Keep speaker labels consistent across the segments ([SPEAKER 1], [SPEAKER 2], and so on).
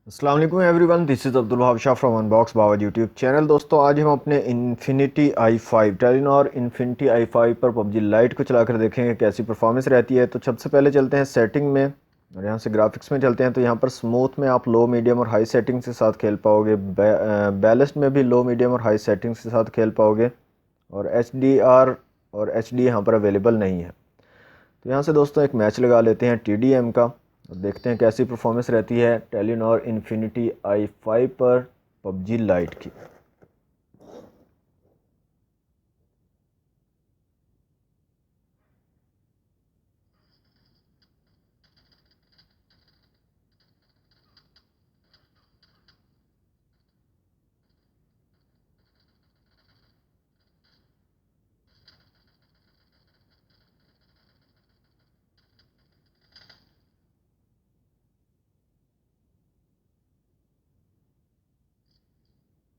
[SPEAKER 1] अस्सलाम वालेकुम everyone, this is Abdul Wahab Shah from unbox Bawaji YouTube channel. दोस्तों आज हम अपने infinity i5 Telenor infinity i5 पर पबजी लाइट को चलाकर देखेंगे कैसी परफॉर्मेंस रहती है। तो सबसे पहले चलते हैं सेटिंग में और यहाँ से ग्राफिक्स में चलते हैं। तो यहाँ पर स्मूथ में आप लो मीडियम और हाई सेटिंग के साथ खेल पाओगे, बैलेंस्ड में भी लो मीडियम और हाई सेटिंग के साथ खेल पाओगे, और HDR और HD यहाँ पर अवेलेबल नहीं है। तो यहाँ से दोस्तों एक मैच लगा लेते हैं TDM का और देखते हैं कैसी परफॉर्मेंस रहती है टेलीनॉर इन्फिनिटी i5 पर पबजी लाइट की।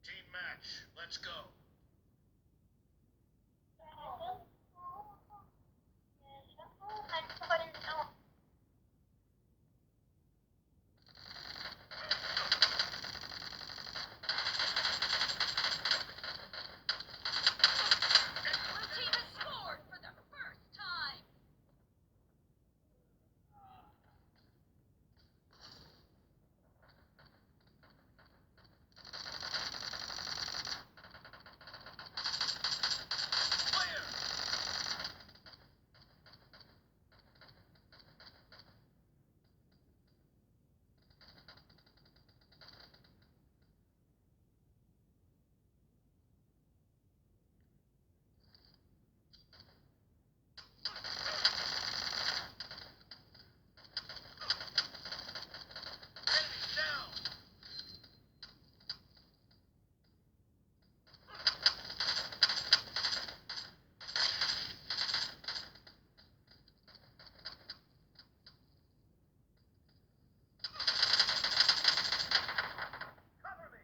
[SPEAKER 2] Team match, let's go. Blue team has scored for the first time. Clear. Enemy down. Cover me.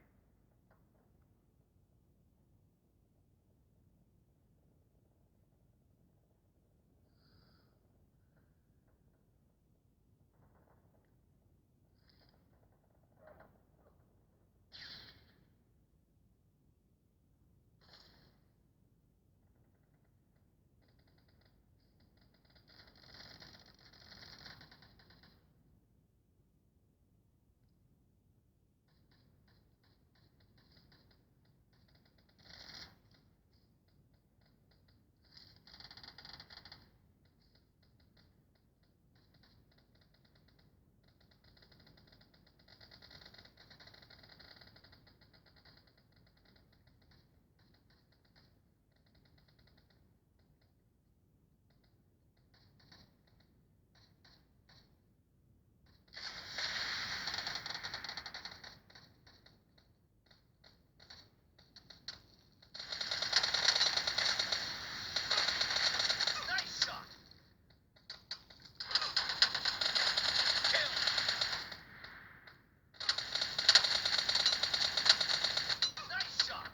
[SPEAKER 2] Nice shot. Kill. Nice shot.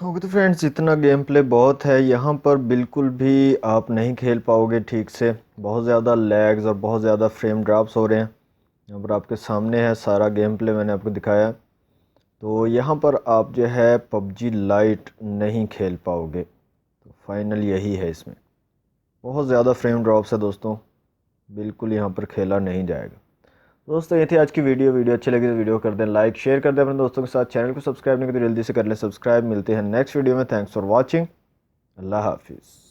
[SPEAKER 1] Okay तो फ्रेंड्स, इतना गेम प्ले बहुत है। यहाँ पर बिल्कुल भी आप नहीं खेल पाओगे ठीक से, बहुत ज़्यादा लैग्स और बहुत ज़्यादा फ्रेम ड्रॉप्स हो रहे हैं। यहाँ पर आपके सामने है सारा गेम प्ले, मैंने आपको दिखाया। तो यहाँ पर आप जो है पबजी लाइट नहीं खेल पाओगे। तो फाइनल यही है, इसमें बहुत ज़्यादा फ्रेम ड्रॉप्स है दोस्तों, बिल्कुल यहाँ पर खेला नहीं जाएगा। दोस्तों ये थी आज की वीडियो अच्छी लगी तो वीडियो कर दें लाइक, शेयर कर दें अपने दोस्तों के साथ। चैनल को सब्सक्राइब नहीं किया तो जल्दी से कर लें सब्सक्राइब। मिलते हैं नेक्स्ट वीडियो में। Thanks for watching. अल्लाह हाफिज़।